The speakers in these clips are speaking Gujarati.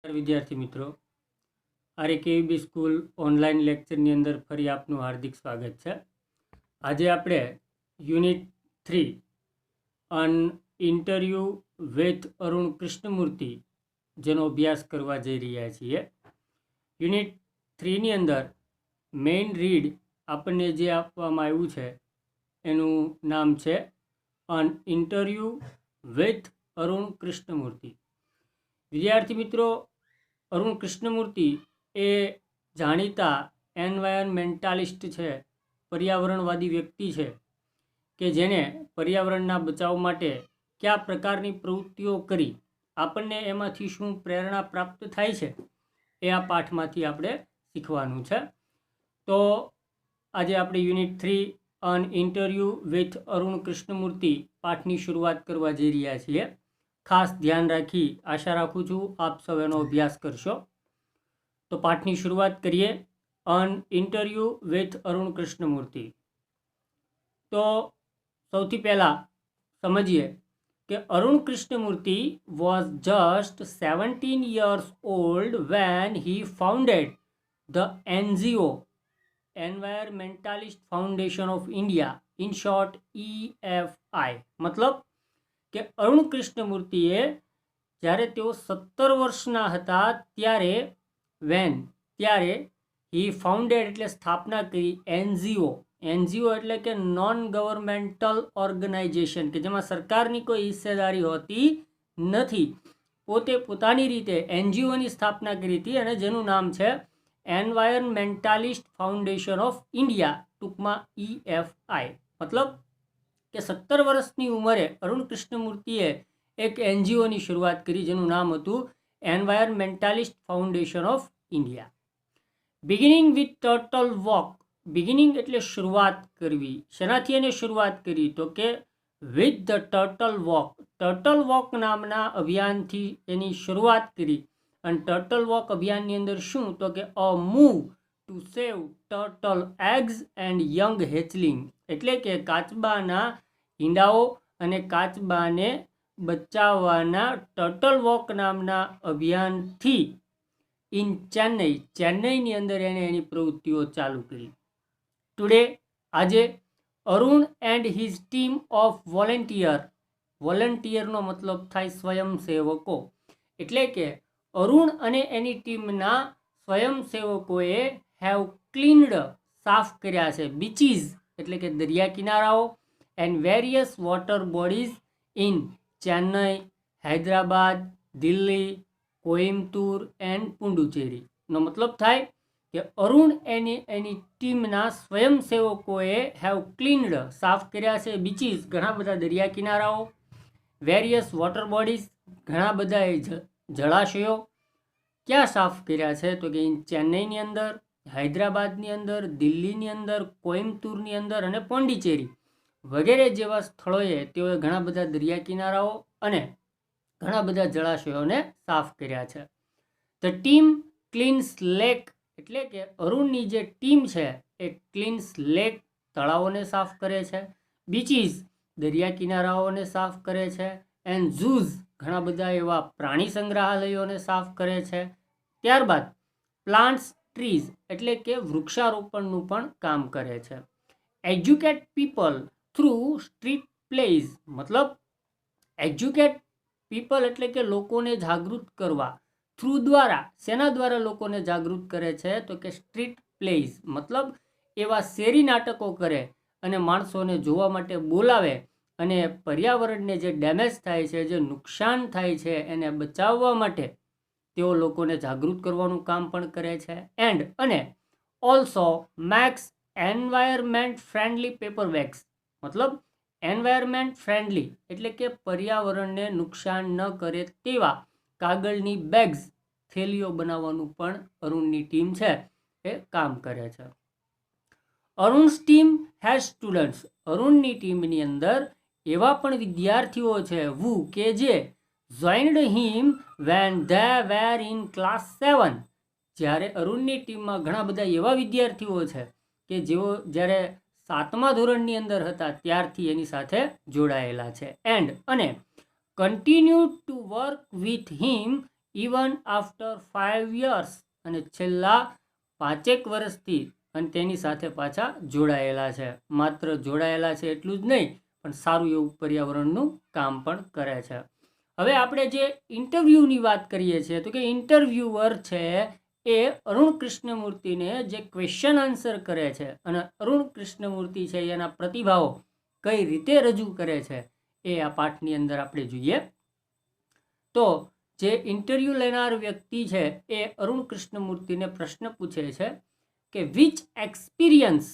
વિદ્યાર્થી મિત્રો, આરકેવી સ્કૂલ ઓનલાઈન લેક્ચરની અંદર ફરી આપનું હાર્દિક સ્વાગત છે. આજે આપણે unit 3 an interview with Arun Krishnamurthy જેનો અભ્યાસ કરવા જઈ રહ્યા છીએ. યુનિટ 3ની અંદર મેઇન રીડ આપણને જે આપવામાં આવ્યું છે એનું નામ છે અન ઇન્ટરવ્યૂ વિથ અરુણ કૃષ્ણમૂર્તિ. વિદ્યાર્થી મિત્રો, અરુણ કૃષ્ણમૂર્તિ એ જાણીતા એન્વાયરમેન્ટાલિસ્ટ છે, પર્યાવરણવાદી વ્યક્તિ છે કે જેને પર્યાવરણના બચાવ માટે કયા પ્રકારની પ્રવૃત્તિઓ કરી આપણને એમાંથી શું પ્રેરણા પ્રાપ્ત થાય છે એ આ પાઠમાંથી આપણે શીખવાનું છે. તો આજે આપણે unit 3 an interview with Arun Krishnamurthy પાઠની શરૂઆત કરવા જઈ રહ્યા છીએ. ખાસ ધ્યાન રાખી આશા રાખું છું આપ સૌ એનો અભ્યાસ કરશો. તો પાઠની શરૂઆત કરીએ. An interview with Arun Krishnamurthy. તો સૌથી પહેલાં સમજીએ કે Arun Krishnamurthy was just 17 years old when he founded the NGO Environmentalist Foundation of India, in short EFI. મતલબ કે અરુણ કૃષ્ણમૂર્તિએ જ્યારે તેઓ 17 વર્ષના હતા ત્યારે હી ફાઉન્ડેડ એટલે સ્થાપના કરી એનજીઓ એટલે કે નોન ગવર્મેન્ટલ ઓર્ગેનાઇઝેશન કે જેમાં સરકારની કોઈ હિસ્સેદારી હોતી નથી. પોતે પોતાની રીતે એનજીઓની સ્થાપના કરી હતી અને જેનું નામ છે એન્વાયરમેન્ટાલિસ્ટ ફાઉન્ડેશન ઓફ ઇન્ડિયા, ટૂંકમાં EFI. મતલબ કે 17 વર્ષની ઉંમરે અરુણ કૃષ્ણમૂર્તિએ એક એનજીઓની શરૂઆત કરી જેનું નામ હતું environmentalist foundation of India. Beginning with turtle walk. Beginning એટલે શરૂઆત કરવી. શેનાથી એને શરૂઆત કરી? તો કે with the turtle walk. Turtle walk નામના અભિયાનથી એની શરૂઆત કરી. અને ટર્ટલ વોક અભિયાનની અંદર શું? તો કે a move to save turtle eggs and young hatchling, એટલે કે કાચબાના ઈંડાઓ અને કાચબાને બચાવવાના ટર્ટલ વોક નામના અભિયાનથી ઇન ચેન્નઈની અંદર એણે એની પ્રવૃત્તિઓ ચાલુ કરી. ટુડે આજે Arun and his team of વોલેન્ટિયરનો મતલબ થાય સ્વયંસેવકો, એટલે કે અરુણ અને એની ટીમના સ્વયંસેવકોએ હેવ ક્લીન્ડ સાફ કર્યા છે બીચીસ એટલે કે દરિયા કિનારાઓ and various water bodies in Chennai, Hyderabad, Delhi, Coimbatore and Puducherry. નો મતલબ થાય કે અરુણ એની ટીમના સ્વયંસેવકોએ હેવ ક્લીન્ડ સાફ કર્યા છે બીચીસ ઘણા બધા દરિયા કિનારાઓ, વેરિયસ વોટર બોડીઝ ઘણા બધા જળાશયો. ક્યાં સાફ કર્યા છે? તો કે ચેન્નઈની અંદર, હૈદરાબાદની અંદર, દિલ્હીની અંદર, કોઇમ્બતુરની અંદર અને પોંડિચેરી વગેરે જેવા સ્થળોએ તેઓએ ઘણા બધા દરિયા કિનારાઓ અને ઘણા બધા જળાશયોને સાફ કર્યા છે. ધ ટીમ ક્લીન્સ લેક, એટલે કે અરુણની જે ટીમ છે એ ક્લીન્સ લેક તળાવોને સાફ કરે છે, બીચીસ દરિયા કિનારાઓને સાફ કરે છે, એન્ડ ઝૂઝ ઘણા બધા એવા પ્રાણી સંગ્રહાલયોને સાફ કરે છે. ત્યારબાદ પ્લાન્ટ્સ ટ્રીઝ એટલે કે વૃક્ષારોપણનું પણ કામ કરે છે. Educate people through street plays. મતલબ એજ્યુકેટ પીપલ એટલે કે લોકોને જાગૃત કરવા. થ્રુ દ્વારા, શેના દ્વારા લોકોને જાગૃત કરે છે? તો કે સ્ટ્રીટ પ્લેઝ. મતલબ એવા શેરી નાટકો કરે અને માણસોને જોવા માટે બોલાવે અને પર્યાવરણને જે ડેમેજ થાય છે, જે નુકસાન થાય છે એને બચાવવા માટે તેઓ લોકોને જાગૃત કરવાનું કામ પણ કરે છે. અને also makes environment friendly paper bags. મતલબ એન્વાયરમેન્ટ ફ્રેન્ડલી એટલે કે પર્યાવરણને નુકસાન ન કરે તેવા કાગળની બેગ્સ, થેલીઓ બનાવવાનું પણ અરુણની ટીમ છે એ કામ કરે છે. Arun's team has students. અરુણની ટીમની અંદર એવા પણ વિદ્યાર્થીઓ છે વુ કે જે joined him when they were in class 7. જ્યારે અરુણની ટીમમાં ઘણા બધા એવા વિદ્યાર્થીઓ છે કે જેઓ જ્યારે 7મા ધોરણની અંદર હતા ત્યારથી એની સાથે જોડાયેલા છે. અને continue to work with him even after 5 years, અને છેલ્લા 5 વર્ષથી અને તેની સાથે પાછા જોડાયેલા છે. માત્ર જોડાયેલા છે એટલું જ નહીં, પણ સારું એવું પર્યાવરણનું કામ પણ કરે છે. હવે આપણે જે ઇન્ટરવ્યૂની વાત કરીએ છીએ, તો કે ઇન્ટરવ્યુઅર છે એ અરુણ કૃષ્ણમૂર્તિને જે ક્વેશ્ચન આન્સર કરે છે અને અરુણ કૃષ્ણમૂર્તિ છે એના પ્રતિભાવો કઈ રીતે રજૂ કરે છે એ આ પાઠની અંદર આપણે જોઈએ. તો જે ઇન્ટરવ્યૂ લેનાર વ્યક્તિ છે એ અરુણ કૃષ્ણમૂર્તિને પ્રશ્ન પૂછે છે કે વિચ એક્સપિરિયન્સ,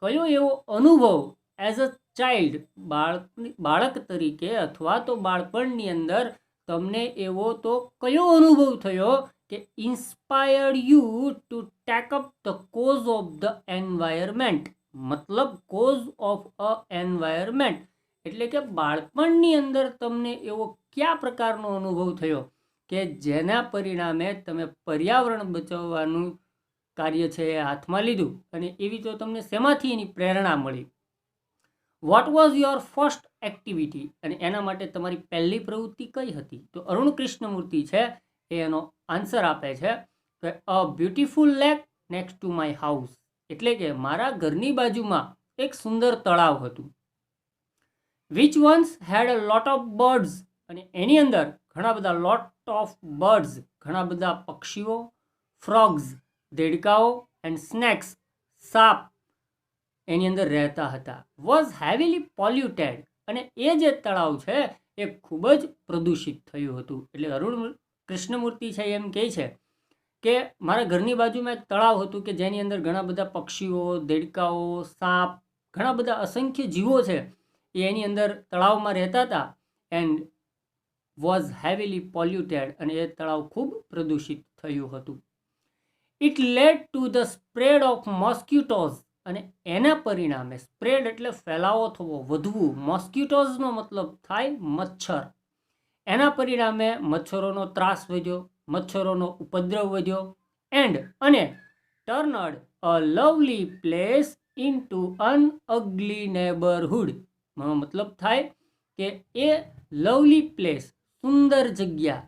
કયો એવો અનુભવ એઝ અ ચાઇલ્ડ, બાળક તરીકે અથવા તો બાળપણની અંદર તમને એવો તો કયો અનુભવ થયો કે inspired you to take up the cause of the environment. મતલબ કોઝ ઓફ અ એન્વાયરમેન્ટ એટલે કે બાળપણની અંદર તમને એવો કયા પ્રકારનો અનુભવ થયો કે જેના પરિણામે તમે પર્યાવરણ બચાવવાનું કાર્ય છે એ હાથમાં લીધું, અને એવી તો તમને શેમાંથી એની પ્રેરણા મળી. What was your first activity, અને એના માટે તમારી પહેલી પ્રવૃત્તિ કઈ હતી. તો અરુણ કૃષ્ણમૂર્તિ છે એ એનો આન્સર આપે છે કે a beautiful lake next to my house, એટલે કે મારા ઘરની બાજુમાં એક સુંદર તળાવ હતું. Which once had a lot of birds, અને એની અંદર ઘણા બધા લોટ ઓફ બર્ડ્સ, ઘણા બધા પક્ષીઓ, ફ્રોગ્સ, દેડકાઓ, એન્ડ સ્નેક્સ, સાપ એની અંદર રહેતા હતા. વોઝ હેવીલી પોલ્યુટેડ, અને એ જે તળાવ છે એ ખૂબ જ પ્રદૂષિત થયું હતું. એટલે અરુણ કૃષ્ણમૂર્તિ છે એમ કહે છે કે મારા ઘરની બાજુમાં એક તળાવ હતું કે જેની અંદર ઘણા બધા પક્ષીઓ, દેડકાઓ, સાપ, ઘણા બધા અસંખ્ય જીવો છે એ એની અંદર તળાવમાં રહેતા હતા. એન્ડ વોઝ હેવીલી પોલ્યુટેડ, અને એ તળાવ ખૂબ પ્રદૂષિત થયું હતું. It lead to the spread of mosquitoes, અને એના પરિણામે, સ્પ્રેડ એટલે ફેલાવો થવો, વધવું, મોસ્કિટોઝનો મતલબ થાય મચ્છર. એના પરિણામે મચ્છરોનો ત્રાસ વધ્યો, મચ્છરોનો ઉપદ્રવ વધ્યો. અને turned a lovely place into an ugly neighbourhood. મતલબ થાય કે એ લવલી પ્લેસ, સુંદર જગ્યા,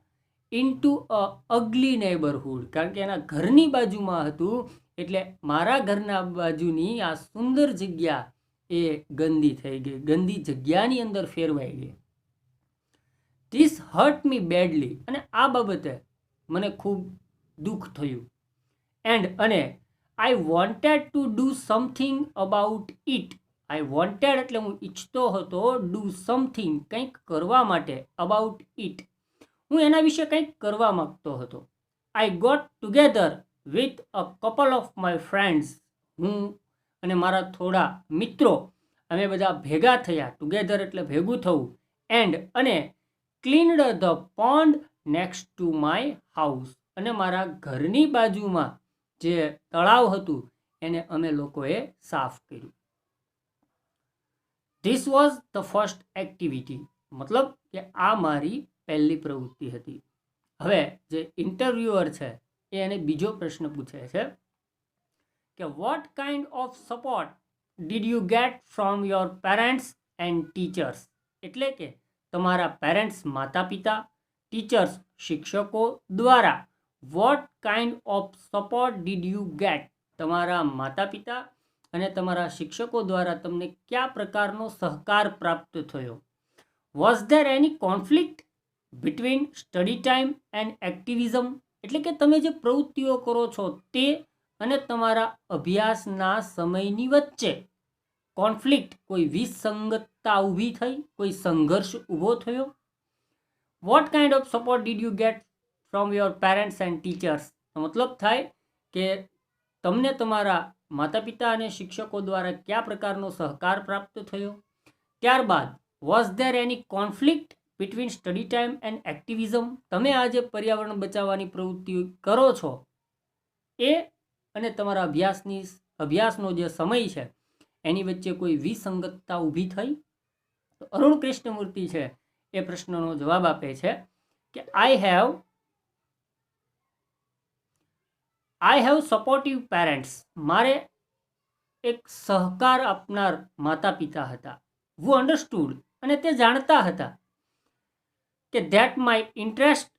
ઇન્ટુ અ અગલી નેબરહુડ, કારણ કે એના ઘરની બાજુમાં હતું, એટલે મારા ઘરના બાજુની આ સુંદર જગ્યા એ ગંદી થઈ ગઈ, ગંદી જગ્યાની અંદર ફેરવાઈ ગઈ. ધીસ હર્ટ મી બેડલી, અને આ બાબતે મને ખૂબ દુઃખ થયું. અને I wanted to do something about it. I wanted એટલે હું ઈચ્છતો હતો, ડુ સમથિંગ કંઈક કરવા માટે, અબાઉટ ઇટ હું એના વિશે કંઈક કરવા માગતો હતો. I got together with a couple of my friends. હું અને મારા થોડા મિત્રો અમે બધા ભેગા થયા. ટુગેધર એટલે ભેગું થવું. અને cleaned the pond next to my house, અને મારા ઘરની બાજુમાં જે તળાવ હતું એને અમે લોકોએ સાફ કર્યું. This was the first activity, મતલબ કે આ મારી પહેલી પ્રવૃત્તિ હતી. હવે જે ઇન્ટરવ્યુઅર છે એ એને બીજો પ્રશ્ન પૂછે છે કે what kind of support did you get from your parents and teachers. એટલે કે તમારા પેરેન્ટ્સ, માતા પિતા, ટીચર્સ, શિક્ષકો દ્વારા what kind of support did you get, તમારા માતા પિતા અને તમારા શિક્ષકો દ્વારા તમને કયા પ્રકારનો સહકાર પ્રાપ્ત થયો. Was there any conflict between study time and activism, એટલે કે તમે જે પ્રવૃત્તિઓ કરો છો તે અને તમારા અભ્યાસના સમયની વચ્ચે કોન્ફ્લિક્ટ, કોઈ વિસંગતતા ઊભી થઈ, કોઈ સંઘર્ષ ઊભો થયો. What kind of support did you get from your parents and teachers, મતલબ થાય કે તમને તમારા માતા પિતા અને શિક્ષકો દ્વારા કયા પ્રકારનો સહકાર પ્રાપ્ત થયો. ત્યારબાદ was there any conflict between study time and activism, તમે આ જે પર્યાવરણ બચાવવાની પ્રવૃત્તિઓ કરો છો એ અને તમારા અભ્યાસનો જે સમય છે એની વચ્ચે કોઈ વિસંગતતા ઊભી થઈ. તો અરુણ કૃષ્ણમૂર્તિ છે એ પ્રશ્નનો જવાબ આપે છે કે આઈ હેવ સપોર્ટિવ પેરેન્ટ્સ, મારે એક સહકાર આપનાર માતા પિતા હતા. હુ અન્ડરસ્ટુડ, અને તે જાણતા હતા કે that my interest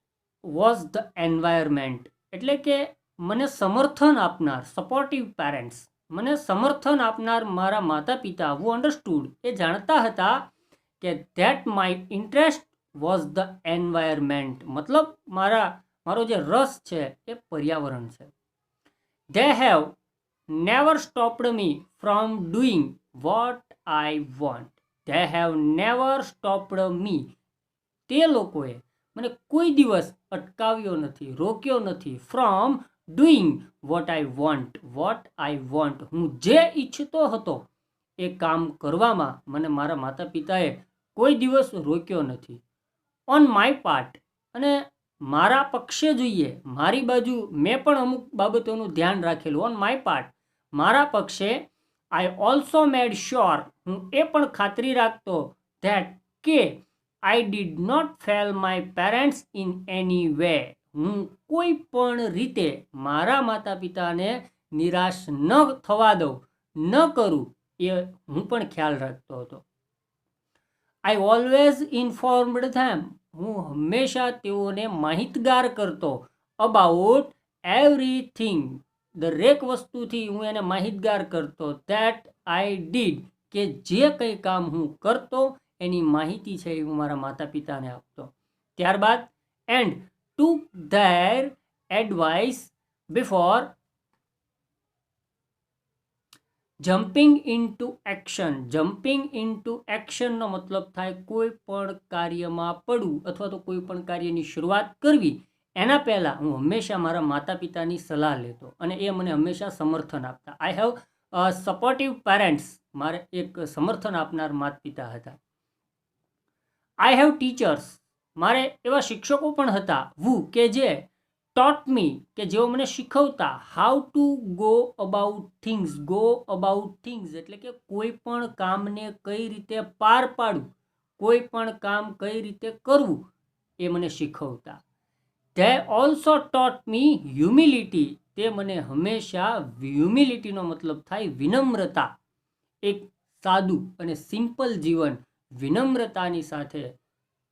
was the environment, એટલે કે મને સમર્થન આપનાર, સપોર્ટિવ પેરેન્ટ્સ, મને સમર્થન આપનાર મારા માતા પિતા, હુ અન્ડરસ્ટુડ, એ જાણતા હતા કે that my interest was the environment, મતલબ મારો જે રસ છે એ પર્યાવરણ છે. They have never stopped me from doing what I want. They have never stopped me, તે લોકોએ મને કોઈ દિવસ અટકાવ્યો નથી, રોક્યો નથી, from doing what I want, હું જે ઈચ્છતો હતો એ કામ કરવામાં મને મારા માતા પિતાએ કોઈ દિવસ રોક્યો નથી. ઓન માય પાર્ટ, અને મારા પક્ષે જોઈએ, મારી બાજુ મેં પણ અમુક બાબતોનું ધ્યાન રાખેલું. ઓન માય પાર્ટ, મારા પક્ષે, આઈ ઓલ્સો મેડ શ્યોર, હું એ પણ ખાતરી રાખતો ધેટ કે I did not fail my parents in any way, હું કોઈ પણ રીતે મારા માતા પિતાને નિરાશ ન થવા દઉં, ન કરું, એ હું પણ ખ્યાલ રાખતો હતો. આઈ ઓલવેઝ ઇન્ફોર્મડ ધેમ, હું હંમેશા તેઓને માહિતગાર કરતો, અબાઉટ એવરીથિંગ, દરેક વસ્તુથી હું એને માહિતગાર કરતો, ધેટ આઈ ડીડ, કે જે કંઈ કામ હું કરતો એની માહિતી છે એ હું મારા માતા પિતાને આપતો. ત્યારબાદ and took their advice before jumping into action. Jumping into એક્શનનો મતલબ થાય કોઈ પણ કાર્યમાં પડવું અથવા તો કોઈ પણ કાર્યની શરૂઆત કરવી એના પહેલાં હું હંમેશા મારા માતા પિતાની સલાહ લેતો અને એ મને હંમેશા સમર્થન આપતા. આઈ હેવ સપોર્ટિવ પેરેન્ટ્સ, મારે એક સમર્થન આપનાર માતા પિતા હતા. આઈ હેવ ટીચર્સ, મારે એવા શિક્ષકો પણ હતા વુ કે જે ટોટ મી, કે જેઓ મને શીખવતા how to go about things, એટલે કે કોઈ પણ કામને કઈ રીતે પાર પાડવું, કોઈ પણ કામ કઈ રીતે કરવું એ મને શીખવતા. They also taught me humility, તે મને હંમેશા, હ્યુમિલિટીનો મતલબ થાય વિનમ્રતા, એક સાદું અને સિમ્પલ જીવન વિનમ્રતાની સાથે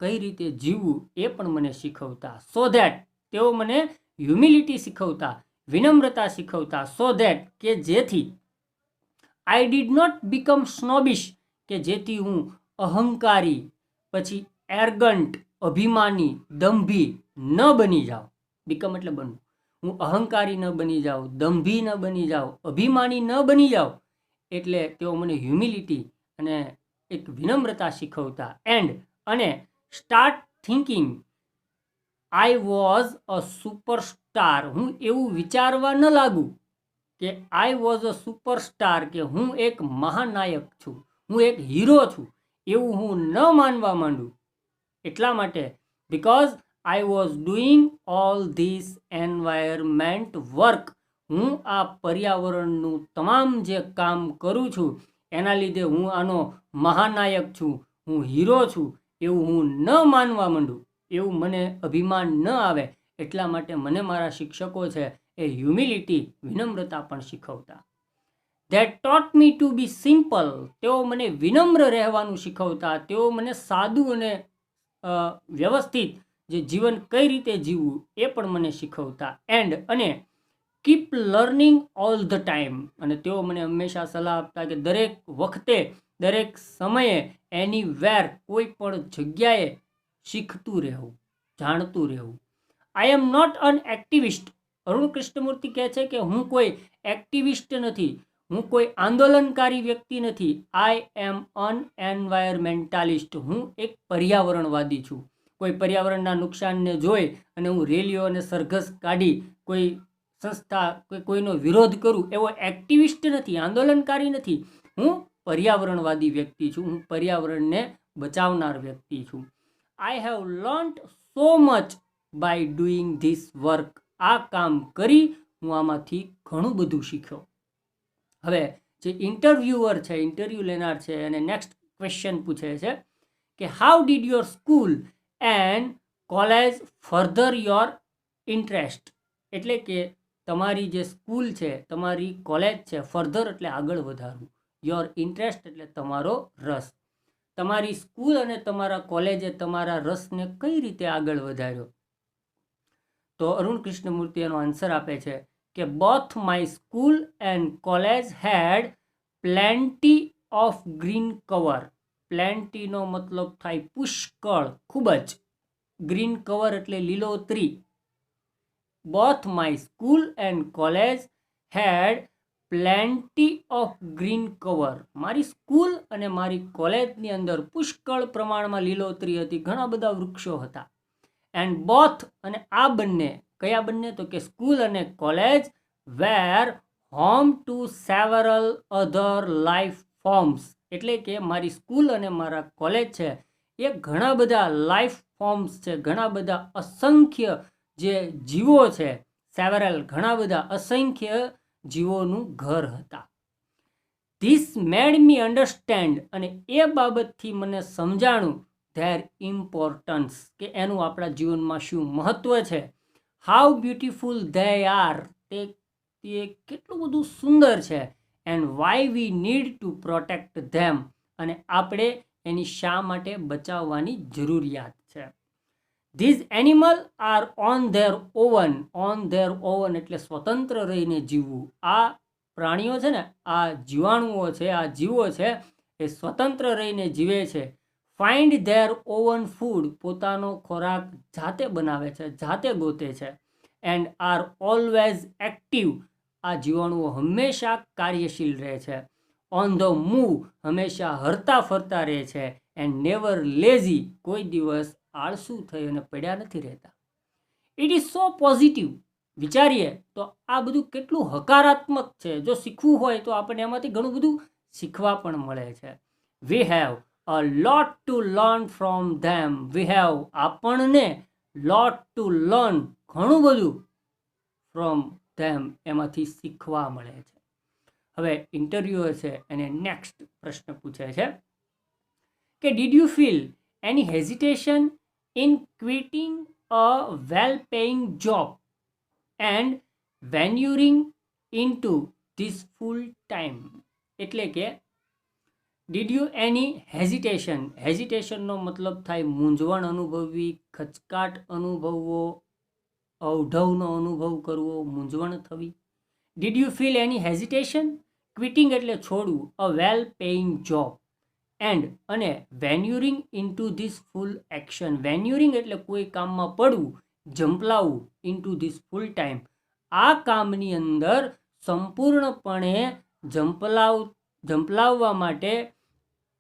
કઈ રીતે જીવવું એ પણ મને શીખવતા. સો ધેટ, તેઓ મને હ્યુમિલિટી શીખવતા, વિનમ્રતા શીખવતા, સો ધેટ, કે જેથી આઈ ડીડ નોટ બીકમ સ્નોબિશ, કે જેથી હું અહંકારી, પછી એરગન્ટ, અભિમાની, દંભી ન બની જાઉં. બીકમ એટલે બનવું. હું અહંકારી ન બની જાઉં, દંભી ન બની જાઉં, અભિમાની ન બની જાઉં, એટલે તેઓ મને હ્યુમિલિટી અને એક વિનમ્રતા શીખવતા. એન્ડ, અને start thinking I was a superstar, હું એવું વિચારવા ન લાગું કે આઈ વોઝ અ સુપરસ્ટાર, કે હું એક મહાનાયક છું, હું એક હીરો છું, એવું હું ન માનવા માંડું. એટલા માટે because I was doing all this environment work, હું આ પર્યાવરણનું તમામ જે કામ કરું છું એના લીધે હું આનો મહાનાયક છું, હું હીરો છું, એવું હું ન માનવા માંડું, એવું મને અભિમાન ન આવે. એટલા માટે મને મારા શિક્ષકો છે એ હ્યુમિલિટી, વિનમ્રતા પણ શીખવતા. That taught me to be simple, તેઓ મને વિનમ્ર રહેવાનું શીખવતા, તેઓ મને સાદું અને વ્યવસ્થિત જે જીવન કઈ રીતે જીવવું એ પણ મને શીખવતા. એન્ડ, અને keep learning all the time, અને તેઓ મને હંમેશા સલાહ આપતા કે દરેક વખતે, દરેક સમયે, એનીવેર, કોઈ પણ જગ્યાએ શીખતું રહેવું, જાણતું રહેવું. I am not an activist, Arun Krishnamurthy કહે છે કે હું કોઈ એક્ટિવિસ્ટ નથી, હું કોઈ આંદોલનકારી વ્યક્તિ નથી. આઈ એમ અન એન્વાયરમેન્ટાલિસ્ટ, હું એક પર્યાવરણવાદી છું. કોઈ પર્યાવરણના નુકસાનને જોઈ અને હું રેલીઓ અને સરઘસ કાઢી કોઈ સંસ્થા, કોઈનો વિરોધ કરું, એવો એક્ટિવિસ્ટ નથી, આંદોલનકારી નથી. હું પર્યાવરણવાદી વ્યક્તિ છું, હું પર્યાવરણને બચાવનાર વ્યક્તિ છું. I have learnt so much bye doing this work, આ કામ કરી હું આમાંથી ઘણું બધું શીખ્યો. હવે જે ઇન્ટરવ્યુઅર છે, ઇન્ટરવ્યૂ લેનાર છે, અને નેક્સ્ટ ક્વેશ્ચન પૂછે છે કે how did your school and college further your interest, એટલે કે તમારી જે સ્કૂલ છે, તમારી કોલેજ છે, ફર્ધર એટલે આગળ વધારવું, યોર ઇન્ટરેસ્ટ એટલે તમારો રસ. તમારી સ્કૂલ અને તમારા કોલેજે તમારા રસને કઈ રીતે આગળ વધાર્યો? તો અરુણ કૃષ્ણમૂર્તિ એનો આન્સર આપે છે કે both my school and college had plenty of green cover. પ્લેન્ટીનો મતલબ થાય પુષ્કળ, ખૂબ જ. ગ્રીન કવર એટલે લીલોતરી. Both my school and college had plenty of green cover. મારી સ્કૂલ અને મારી કોલેજની અંદર પુષ્કળ પ્રમાણમાં લીલોતરી હતી, ઘણા બધા વૃક્ષો હતા. એન્ડ બોથ અને આ બંને, કયા બંને? તો કે સ્કૂલ અને college were home to several other life forms. એટલે કે મારી સ્કૂલ અને મારા કોલેજ છે એ ઘણા બધા લાઈફ ફોર્મ્સ છે, ઘણા બધા અસંખ્ય જે જીવો છે, સેવરલ ઘણા બધા અસંખ્ય જીવોનું ઘર હતા. ધીસ મેડ મી અન્ડરસ્ટેન્ડ, અને એ બાબતથી મને સમજાણું ધેર ઇમ્પોર્ટન્સ, કે એનું આપણા જીવનમાં શું મહત્વ છે. હાઉ બ્યુટિફુલ ધે આર, તે કેટલું બધું સુંદર છે. And why we need to protect them, અને આપણે એની શા માટે બચાવવાની જરૂરિયાત છે. These animal are on their own. On their own એટલે સ્વતંત્ર રહીને જીવવું. આ પ્રાણીઓ છે ને, આ જીવાણુઓ છે, આ જીવો છે એ સ્વતંત્ર રહીને જીવે છે. ફાઇન્ડ ધેર ઓવન ફૂડ, પોતાનો ખોરાક જાતે બનાવે છે, જાતે ગોતે છે. એન્ડ આર ઓલવેઝ એક્ટિવ, આ જીવાણુઓ હંમેશા કાર્યશીલ રહે છે. ઓન ધ મૂવ, હંમેશા હરતા ફરતા રહે છે. એન્ડ નેવર લેઝી, કોઈ દિવસ આળસુ થઈ અને પડ્યા નથી રહેતા. It is so positive. વિચારીએ તો આ બધું કેટલું હકારાત્મક છે. જો શીખવું હોય તો આપણને એમાંથી ઘણું બધું શીખવા પણ મળે છે. We have a lot to learn from them. We have, આપણને, લોટ ટુ લર્ન, ઘણું બધું, ફ્રોમ ધેમ, એમાંથી શીખવા મળે છે. હવે ઇન્ટરવ્યુઅર છે એને નેક્સ્ટ પ્રશ્ન પૂછે છે કે did you feel any hesitation in quitting a well paying job and venturing into this full time. એટલે કે ડીડ યુ એની હેઝિટેશન, હેઝિટેશનનો મતલબ થાય મૂંઝવણ અનુભવવી, ખચકાટ અનુભવવો, અવઢવનો અનુભવ કરવો, મૂંઝવણ થવી. Did you feel any hesitation, quitting એટલે છોડવું, a well paying job, and અને venturing into this full action. Venturing એટલે કોઈ કામમાં પડવું, ઝંપલાવવું, ઇન્ટુ ધીસ ફૂલ ટાઈમ, આ કામની અંદર સંપૂર્ણપણે ઝંપલાવવા માટે.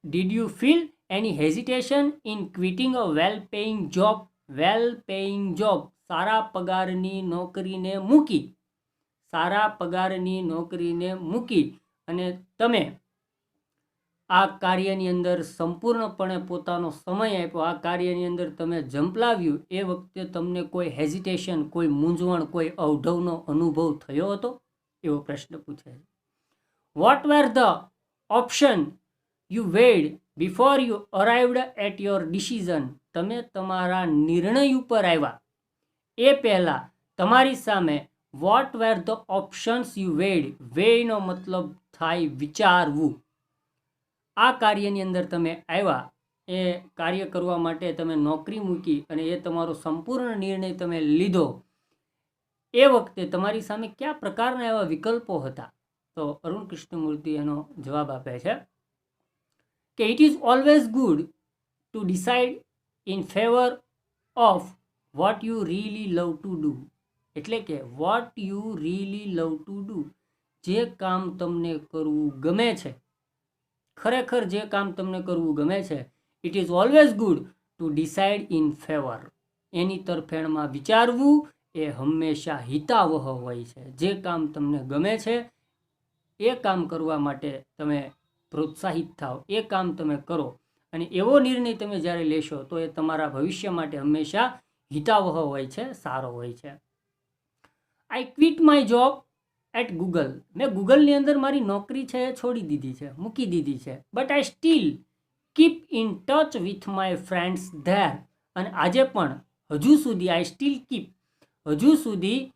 Did you feel any hesitation in quitting a well paying job. Well paying job, સારા પગારની નોકરીને મૂકી, સારા પગારની નોકરીને મૂકી અને તમે આ કાર્યની અંદર સંપૂર્ણપણે પોતાનો સમય આપ્યો, આ કાર્યની અંદર તમે ઝંપલાવ્યું, એ વખતે તમને કોઈ હેઝિટેશન, કોઈ મૂંઝવણ, કોઈ અવઢવનો અનુભવ થયો હતો? એવો પ્રશ્ન પૂછે છે. What were the option you weighed before you arrived at your decision. તમે તમારા નિર્ણય ઉપર આવ્યા એ પહેલાં તમારી સામે what were the options you weighed. વેઇનો મતલબ થાય વિચારવું. આ કાર્યની અંદર તમે આવ્યા, એ કાર્ય કરવા માટે તમે નોકરી મૂકી અને એ તમારો સંપૂર્ણ નિર્ણય તમે લીધો, એ વખતે તમારી સામે કયા પ્રકારના એવા વિકલ્પો હતા? તો અરુણ કૃષ્ણમૂર્તિ એનો જવાબ આપે છે કે it is always good to decide in favour of what you really love to do. એટલે કે what you really love to do, જે કામ તમને કરવું ગમે છે, ખરેખર જે કામ તમને કરવું ગમે છે, it is always good to decide in favour. એની તરફેણમાં વિચારવું એ હંમેશા હિતાવહ હોય છે. જે કામ તમને ગમે છે એ કામ કરવા માટે તમે પ્રોત્સાહિત થાઓ, એ કામ તમે કરો, અને એવો નિર્ણય તમે જ્યારે લેશો તો એ તમારા ભવિષ્ય માટે હંમેશા હિતાવહ હોય છે, સારો હોય છે. I quit my job at Google. મેં ગૂગલની અંદર મારી નોકરી છે એ છોડી દીધી છે, મૂકી દીધી છે. But I still keep in touch with my friends there. અને આજે પણ હજુ સુધી આઈ સ્ટીલ કીપ, હજુ સુધી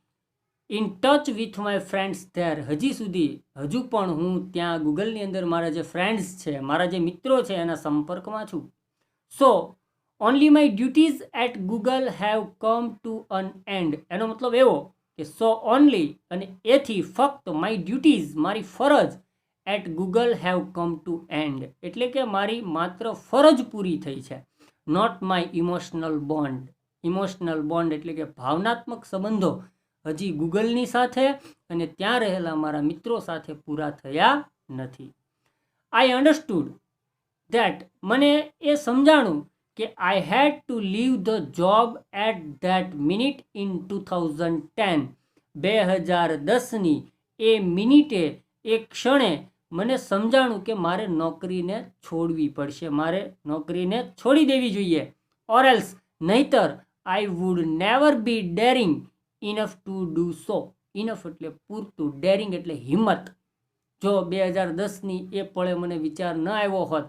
in touch with my friends there, હજુ પણ હું ત્યાં ગૂગલની અંદર મારા જે ફ્રેન્ડ્સ છે, મારા જે મિત્રો છે એના સંપર્કમાં છું. So only my duties at Google have come to an end. એનો મતલબ એવો કે સો ઓનલી અને એથી ફક્ત માય ડ્યુટીઝ મારી ફરજ at Google have come to end એટલે કે મારી માત્ર ફરજ પૂરી થઈ છે. Not my emotional bond. Emotional bond એટલે કે ભાવનાત્મક સંબંધો હજી ગૂગલની સાથે અને ત્યાં રહેલા મારા મિત્રો સાથે પૂરા થયા નથી. I understood that. મને એ સમજાણું કે I had to leave the job at that minute in 2010. 2010ની એ મિનિટે એ ક્ષણે મને સમજાણું કે મારે નોકરીને છોડવી પડશે, મારે નોકરીને છોડી દેવી જોઈએ. ઓર એલ્સ નહીતર I would never be daring enough to do so. Enough એટલે પૂરતું, ડેરિંગ એટલે હિંમત. જો 2010ની એ પળે મને વિચાર ન આવ્યો હોત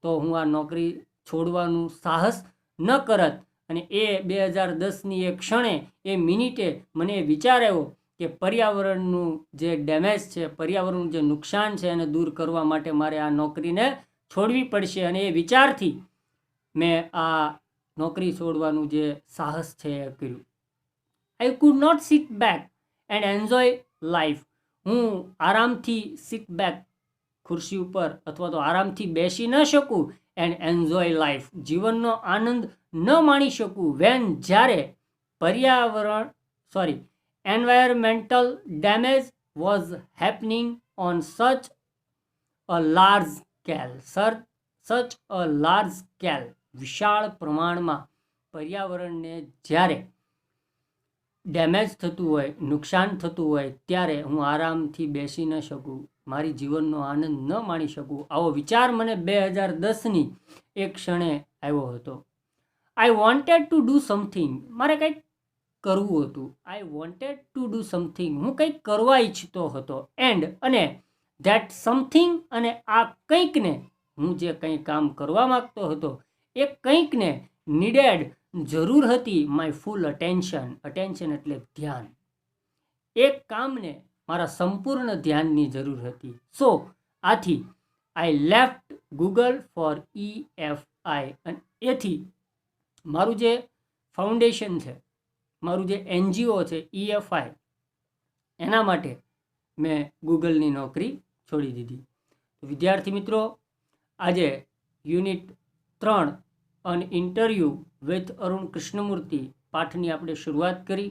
તો હું આ નોકરી છોડવાનું સાહસ ન કરત. અને એ 2010ની એ ક્ષણે એ મિનિટે મને વિચાર આવ્યો કે પર્યાવરણનું જે ડેમેજ છે, પર્યાવરણનું જે નુકસાન છે એને દૂર કરવા માટે મારે આ નોકરીને છોડવી પડશે. અને એ વિચારથી મેં આ નોકરી છોડવાનું જે સાહસ છે એ કર્યું. I could not sit back and enjoy life. હું આરામથી સિટ બેક, ખુરશી ઉપર અથવા તો આરામથી બેસી ન શકું, એન્ડ એન્જોય લાઈફ, જીવનનો આનંદ ન માણી શકું, વેન જ્યારે environmental damage was happening on such a large scale. વિશાળ પ્રમાણમાં પર્યાવરણને જ્યારે ડેમેજ થતું હોય, નુકસાન થતું હોય, ત્યારે હું આરામથી બેસી ન શકું, મારી જીવનનો આનંદ ન માણી શકું. આવો વિચાર મને 2010ની એક ક્ષણે આવ્યો હતો. I wanted to do something. મારે કંઈક કરવું હતું. I wanted to do something. હું કંઈક કરવા ઈચ્છતો હતો. એન્ડ અને ધેટ સમથિંગ અને આ કંઈકને, હું જે કંઈ કામ કરવા માગતો હતો એ કંઈકને નીડેડ જરૂર હતી માય ફૂલ અટેન્શન. અટેન્શન એટલે ધ્યાન. એક કામને મારા સંપૂર્ણ ધ્યાનની જરૂર હતી. સો આથી I left Google for EFI. અને એથી મારું જે ફાઉન્ડેશન છે, મારું જે NGO છે EFI, એના માટે મેં ગૂગલની નોકરી છોડી દીધી. વિદ્યાર્થી મિત્રો, આજે unit 3 an interview with Arun Krishnamurthy પાઠની આપણે શરૂઆત કરી.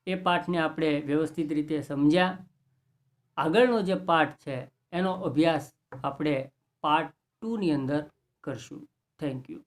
એ પાઠને આપણે વ્યવસ્થિત રીતે સમજ્યા. આગળનો જે પાઠ છે એનો અભ્યાસ આપણે પાર્ટ 2ની અંદર કરશું. Thank you.